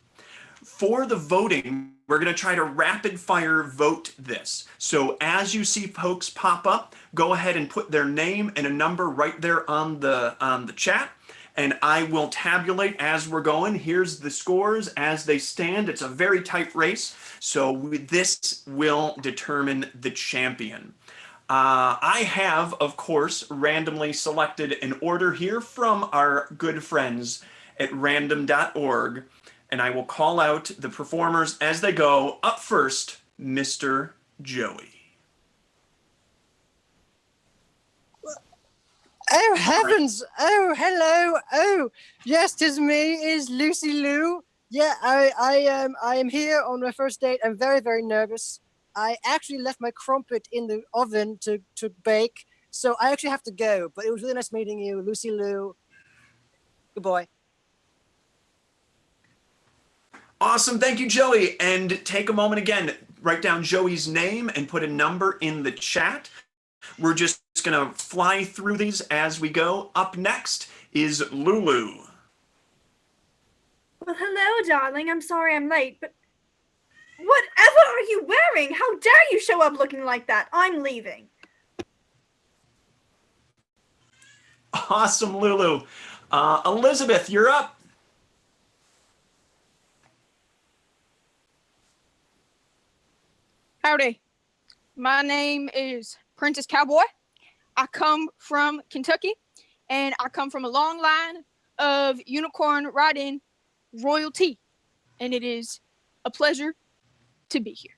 For the voting, we're going to try to rapid fire vote this. So as you see folks pop up, go ahead and put their name and a number right there on the chat, and I will tabulate as we're going. Here's the scores as they stand. It's a very tight race, so this will determine the champion. I have, of course, randomly selected an order here from our good friends at random.org, and I will call out the performers as they go. Up first, Mr. Joey.
Oh heavens! Oh hello! Oh yes, 'tis me. Is Lucy Lou? Yeah, I am here on my first date. I'm very, very nervous. I actually left my crumpet in the oven to bake, so I actually have to go. But it was really nice meeting you, Lucy Lou. Good boy.
Awesome, thank you, Joey. And take a moment again, write down Joey's name and put a number in the chat. We're just gonna fly through these as we go. Up next is Lulu.
Well, hello, darling. I'm sorry I'm late, but whatever are you wearing? How dare you show up looking like that? I'm leaving.
Awesome, Lulu. Elizabeth, you're up.
Howdy. My name is Princess Cowboy. I come from Kentucky, and I come from a long line of unicorn riding royalty, and it is a pleasure to be here.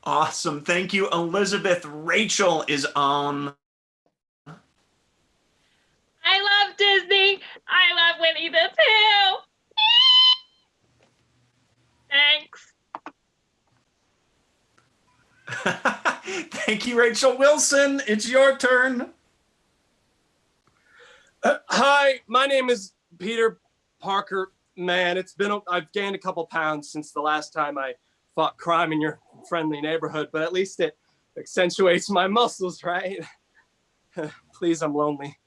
Awesome, thank you, Elizabeth. Rachel is on.
I love Disney. I love Winnie the Pooh. Thanks.
Thank you, Rachel. Wilson, it's your turn.
Hi, my name is Peter Parker. Man, I've gained a couple pounds since the last time I fought crime in your friendly neighborhood, but at least it accentuates my muscles, right? Please, I'm lonely.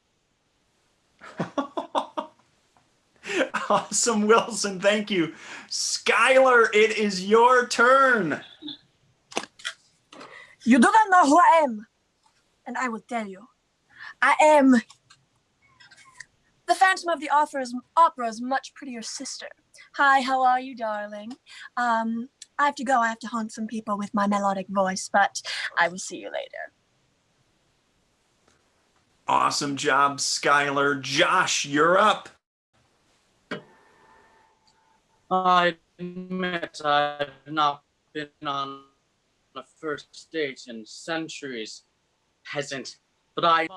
Awesome, Wilson. Thank you. Skylar, it is your turn.
You do not know who I am, and I will tell you. I am the Phantom of the Opera's much prettier sister. Hi, how are you, darling? I have to go. I have to haunt some people with my melodic voice, but I will see you later.
Awesome job, Skylar. Josh, you're up.
I admit I've not been on a first date in centuries, peasant. But I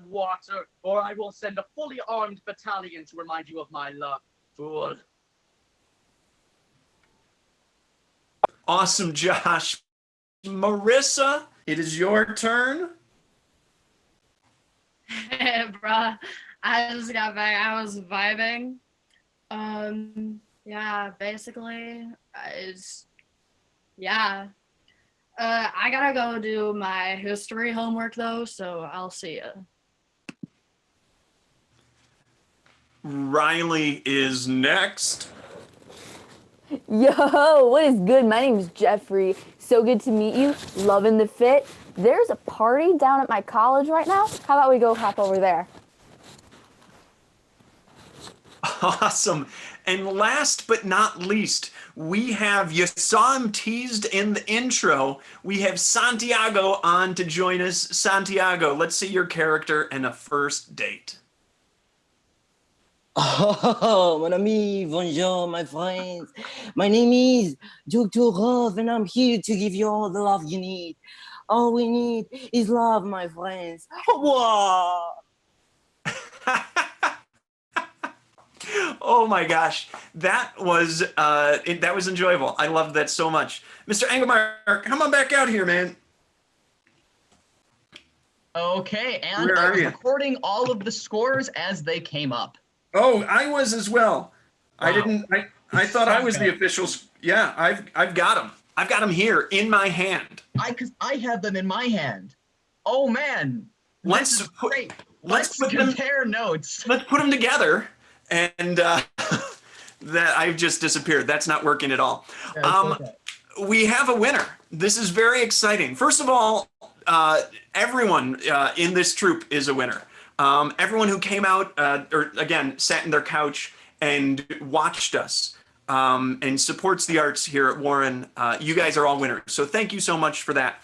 water, or I will send a fully armed battalion to remind you of my luck, fool.
Awesome, Josh. Marissa, it is your turn.
Hey, bruh. I just got back. I was vibing. Yeah, basically, yeah. I gotta go do my history homework though, so I'll see ya.
Riley is next.
Yo, what is good? My name is Jeffrey. So good to meet you. Loving the fit. There's a party down at my college right now. How about we go hop over there?
Awesome. And last but not least, we have, you saw him teased in the intro, we have Santiago on to join us. Santiago, let's see your character and a first date.
Oh, mon ami, bonjour, my friends. My name is Dr. Love, and I'm here to give you all the love you need. All we need is love, my friends. Wow.
Oh my gosh, that was enjoyable. I loved that so much. Mr. Engelmark, come on back out here, man.
Okay, and
Where
I
are
was
you?
recording all of the scores as they came up.
Oh, I was as well.
Wow.
I thought I was the
Okay.
official. Yeah, I've got them. I've got them here in my hand.
Because I have them in my hand. Oh man,
Let's
this is
put-
great.
let's
Let's
put them-
compare notes.
Let's put them together. And that I've just disappeared. That's not working at all.
Okay.
We have a winner. This is very exciting. First of all, everyone in this troupe is a winner. Everyone who came out, or again, sat in their couch and watched us and supports the arts here at Warren, you guys are all winners. So thank you so much for that.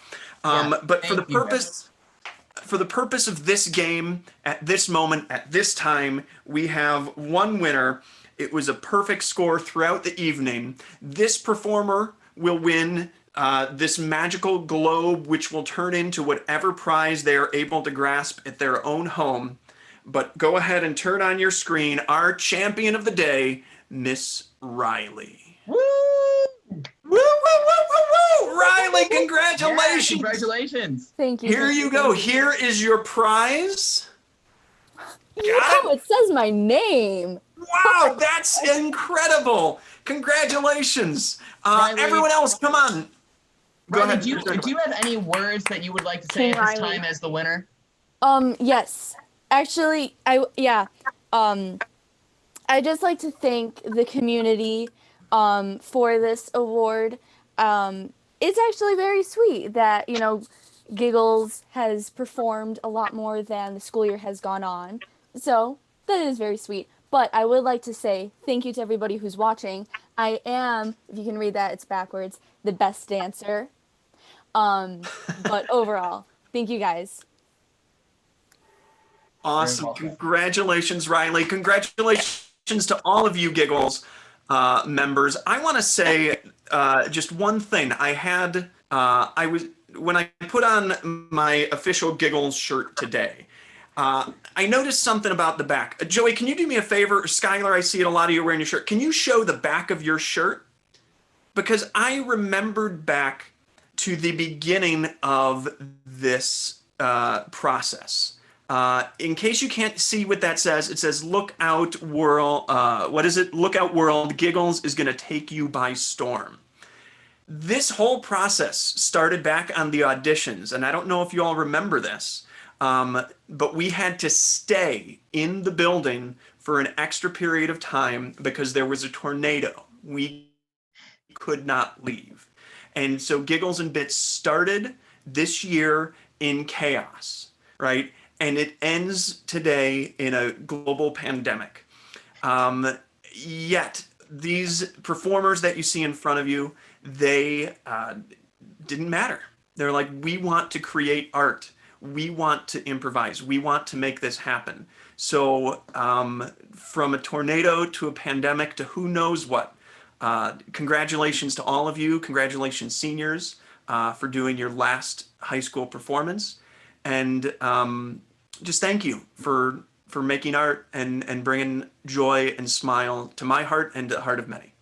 But for the
thank you,
purpose of this game, at this moment, at this time, we have one winner. It was a perfect score throughout the evening. This performer will win this magical globe, which will turn into whatever prize they are able to grasp at their own home. But go ahead and turn on your screen our champion of the day, Miss Riley.
Woo!
Woo, woo, woo, woo, woo! Riley, congratulations!
Yeah, congratulations.
Thank you.
Here
thank
you go.
thank you.
Here is your prize.
Yo, it says my name.
Wow, that's incredible. Congratulations.
Riley.
Everyone else, come on. Go
Riley,
ahead.
do you have any words that you would like to say
King
at this
Riley.
time as the winner?
Yes. Actually, I just like to thank the community for this award. It's actually very sweet that, Giggles has performed a lot more than the school year has gone on. So that is very sweet. But I would like to say thank you to everybody who's watching. I am, if you can read that, it's backwards, the best dancer. But overall, thank you guys.
Awesome.
welcome.
Congratulations, Riley. Congratulations to all of you Giggles members. I want to say just one thing. When I put on my official Giggles shirt today, I noticed something about the back. Joey, can you do me a favor? Skylar, I see it a lot of you wearing your shirt. Can you show the back of your shirt? Because I remembered back to the beginning of this process. In case you can't see what that says, it says, "Look out, world." What is it? "Look out, world. Giggles is going to take you by storm." This whole process started back on the auditions, and I don't know if you all remember this, but we had to stay in the building for an extra period of time because there was a tornado. We could not leave. And so Giggles and Bits started this year in chaos, right? And it ends today in a global pandemic. Yet these performers that you see in front of you, they didn't matter. They're like, we want to create art. We want to improvise. We want to make this happen. So from a tornado to a pandemic to who knows what, Congratulations to all of you. Congratulations, seniors, for doing your last high school performance. And just thank you for making art and bringing joy and smile to my heart and to the heart of many.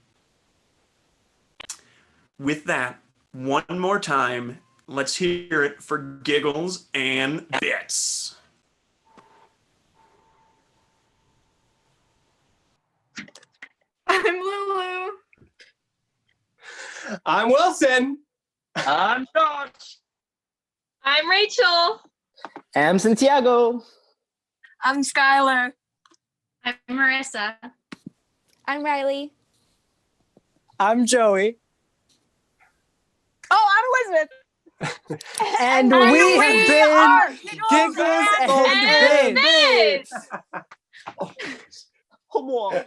With that, one more time, let's hear it for Giggles and Bits.
I'm Lulu.
I'm Wilson.
I'm Josh.
I'm Rachel.
I'm Santiago.
I'm Skylar.
I'm Marissa.
I'm Riley.
I'm Joey.
Oh, I'm Elizabeth.
And
And
we have
are
been Giggles and
And
Bits.
Bits.
Come on.